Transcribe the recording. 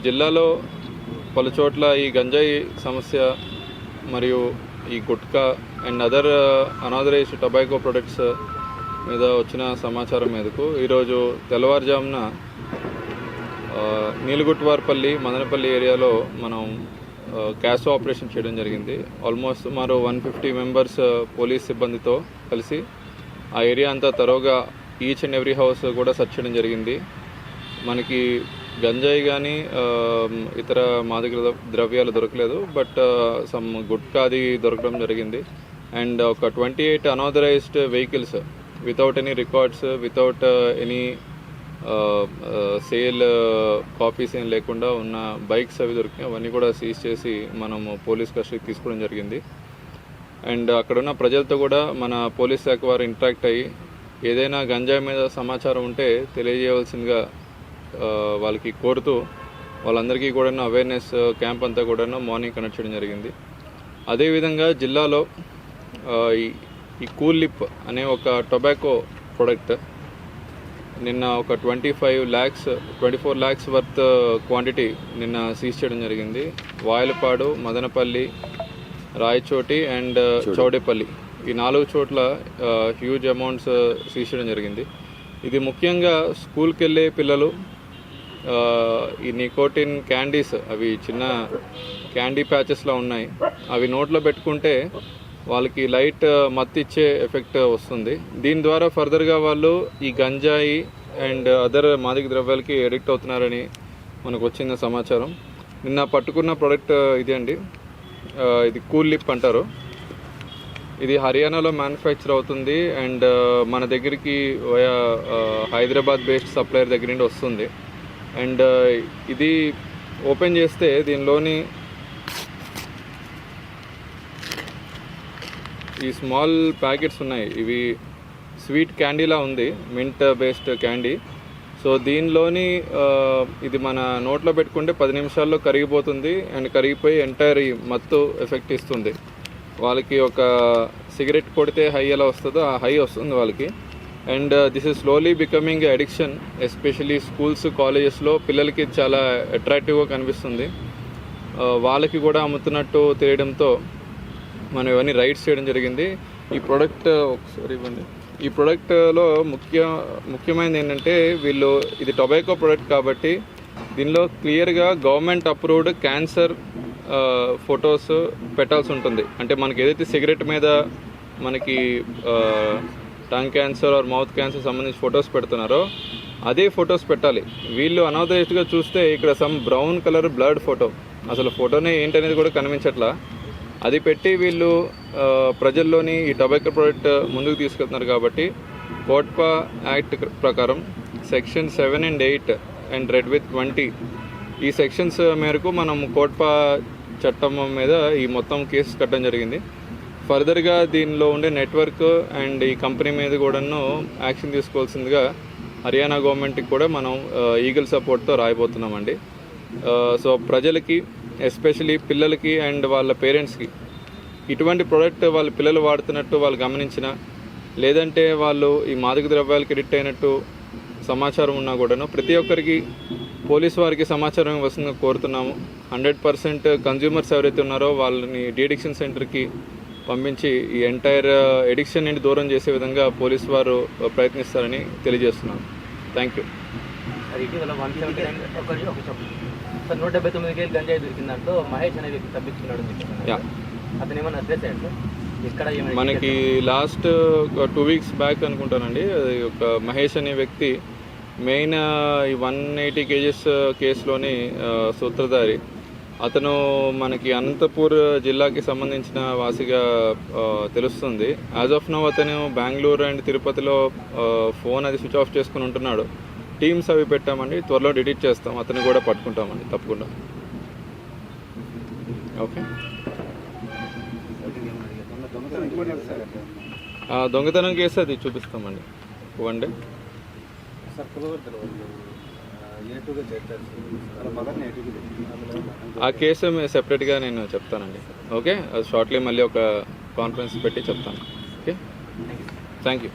జిల్లాలో పలు చోట్ల ఈ గంజాయి సమస్య మరియు ఈ gutka and other unauthorised tobacco products మీద వచ్చిన సమాచారం మేరకు ఈరోజు తెల్లవారుజామున నీలుగుట్వార్పల్లి మదనపల్లి ఏరియాలో మనం క్యాష్ ఆపరేషన్ చేయడం జరిగింది. ఆల్మోస్ట్ సుమారు 150 మెంబర్స్ పోలీస్ సిబ్బందితో కలిసి ఆ ఏరియా అంతా తరోగా ఈచ్ అండ్ ఎవ్రీ హౌస్ కూడా సెర్చ్ చేయడం జరిగింది. మనకి గంజాయి కానీ ఇతర మాదక ద్రవ్యాలు దొరకలేదు, బట్ సమ్ గుట్కాది దొరకడం జరిగింది. అండ్ ఒక 28 unauthorised vehicles without any records, without any sale copies ఏం లేకుండా ఉన్న బైక్స్ అవి దొరికినాయి. అవన్నీ కూడా సీజ్ చేసి మనము పోలీస్ కస్టడీకి తీసుకోవడం జరిగింది. అండ్ అక్కడున్న ప్రజలతో కూడా మన పోలీస్ శాఖ వారు ఇంటరాక్ట్ అయ్యి ఏదైనా గంజాయి మీద సమాచారం ఉంటే తెలియజేయవలసిందిగా వాళ్ళకి కోరుతూ వాళ్ళందరికీ కూడా అవేర్నెస్ క్యాంప్ అంతా కూడా మార్నింగ్ కండక్ట్ చేయడం జరిగింది. అదేవిధంగా జిల్లాలో ఈ కూల్ లిప్ అనే ఒక టొబాకో ప్రొడక్ట్ నిన్న ఒక 24 lakhs వర్త్ క్వాంటిటీ నిన్న సీజ్ చేయడం జరిగింది. వాయలపాడు, మదనపల్లి, రాయచోటి అండ్ చౌడేపల్లి ఈ 4 చోట్ల హ్యూజ్ అమౌంట్స్ సీజ్ చేయడం జరిగింది. ఇది ముఖ్యంగా స్కూల్కి వెళ్ళే పిల్లలు ఈ నికోటిన్ క్యాండీస్, అవి చిన్న క్యాండీ ప్యాచెస్లా ఉన్నాయి, అవి నోట్లో పెట్టుకుంటే వాళ్ళకి లైట్ మత్తు ఇచ్చే ఎఫెక్ట్ వస్తుంది. దీని ద్వారా ఫర్దర్గా వాళ్ళు ఈ గంజాయి అండ్ అదర్ మాదక ద్రవ్యాలకి అడిక్ట్ అవుతున్నారని మనకు వచ్చిన సమాచారం. నిన్న పట్టుకున్న ప్రోడక్ట్ ఇది అండి, ఇది కూల్ లిప్ అంటారు. ఇది హర్యానాలో మ్యానుఫ్యాక్చర్ అవుతుంది అండ్ మన దగ్గరికి హైదరాబాద్ బేస్డ్ సప్లయర్ దగ్గర నుండి వస్తుంది. అండ్ ఇది ఓపెన్ చేస్తే దీనిలోని ఈ స్మాల్ ప్యాకెట్స్ ఉన్నాయి, ఇవి స్వీట్ క్యాండీలా ఉంది, మింట్ బేస్డ్ క్యాండీ. సో దీనిలోని ఇది మన నోట్లో పెట్టుకుంటే 10 నిమిషాల్లో కరిగిపోతుంది అండ్ కరిగిపోయి ఎంటైర్ మత్తు ఎఫెక్ట్ ఇస్తుంది. వాళ్ళకి ఒక సిగరెట్ కొడితే హై ఎలా వస్తుందో ఆ హై వస్తుంది వాళ్ళకి. And this is slowly becoming addiction, especially schools, కాలేజెస్లో పిల్లలకి చాలా అట్రాక్టివ్గా కనిపిస్తుంది. వాళ్ళకి కూడా అమ్ముతున్నట్టు తెలియడంతో మనం ఇవన్నీ రైడ్స్ చేయడం జరిగింది. ఈ ప్రోడక్ట్ ఒకసారి ఇవ్వండి. ఈ ప్రోడక్ట్లో ముఖ్యమైనది ఏంటంటే వీళ్ళు ఇది టొబాకో ప్రోడక్ట్ కాబట్టి దీనిలో క్లియర్గా గవర్నమెంట్ అప్రూవ్డ్ క్యాన్సర్ ఫొటోస్ పెట్టాల్సి ఉంటుంది. అంటే మనకి ఏదైతే సిగరెట్ మీద మనకి tongue cancer are mouth cancer సంబంధించి ఫొటోస్ పెడుతున్నారో అదే ఫొటోస్ పెట్టాలి. వీళ్ళు అనాథరైజ్డ్గా చూస్తే ఇక్కడ some brown colour blood photo, అసలు ఫోటోనే ఏంటనేది కూడా కనిపించట్లా, అది పెట్టి వీళ్ళు ప్రజల్లోని ఈ టొబాకో ప్రోడక్ట్ ముందుకు తీసుకెళ్తున్నారు. కాబట్టి కోట్పా యాక్ట్ ప్రకారం section 7 and 8 and red with 20 ఈ సెక్షన్స్ మేరకు మనం కోట్పా చట్టం మీద ఈ మొత్తం కేసు కట్టడం జరిగింది. ఫర్దర్గా దీనిలో ఉండే నెట్వర్క్ అండ్ ఈ కంపెనీ మీద కూడాను యాక్షన్ తీసుకోవాల్సిందిగా హర్యానా గవర్నమెంట్కి కూడా మనం ఈగల్ సపోర్ట్తో రాయబోతున్నామండి. సో ప్రజలకి, ఎస్పెషలీ పిల్లలకి అండ్ వాళ్ళ పేరెంట్స్కి ఇటువంటి ప్రోడక్ట్ వాళ్ళ పిల్లలు వాడుతున్నట్టు వాళ్ళు గమనించిన, లేదంటే వాళ్ళు ఈ మాదక ద్రవ్యాలకి అడిక్ట్ అయినట్టు సమాచారం ఉన్నా కూడాను ప్రతి ఒక్కరికి పోలీస్ వారికి సమాచారం ఇవ్వాల్సిందిగా కోరుతున్నాము. 100% కన్జ్యూమర్స్ ఎవరైతే ఉన్నారో వాళ్ళని డీఅడిక్షన్ సెంటర్కి పంపించి ఈ ఎంటైర్ ఎడిక్షన్ నుండి దూరం చేసే విధంగా పోలీస్ వారు ప్రయత్నిస్తారని తెలియజేస్తున్నాను. Thank you. 179 కేజీలు గంజాయి దొరికిన దాంట్లో మహేష్ అనే వ్యక్తి తప్పించుకున్నాడు. అతను ఏమన్నా అడ్రస్ అయ్యాడు ఇక్కడ మనకి లాస్ట్ 2 weeks బ్యాక్ అనుకుంటానండి. అది ఒక మహేష్ అనే వ్యక్తి మెయిన్ ఈ 180 kgs కేసులోని సూత్రధారి. అతను మనకి అనంతపూర్ జిల్లాకి సంబంధించిన వాసిగా తెలుస్తుంది. యాజ్ ఆఫ్ నౌ అతను బెంగళూరు అండ్ తిరుపతిలో ఫోన్ అది స్విచ్ ఆఫ్ చేసుకుని ఉంటున్నాడు. టీమ్స్ అవి పెట్టామండి, త్వరలో డిలీట్ చేస్తాం, అతన్ని కూడా పట్టుకుంటామండి తప్పకుండా. ఓకే, దొంగతనం కేసు అది చూపిస్తామండి 1 day. ఆ కేసు సెపరేట్గా నేను చెప్తానండి. ఓకే, షార్ట్లీ మళ్ళీ ఒక కాన్ఫరెన్స్ పెట్టి చెప్తాను. Okay, thank you.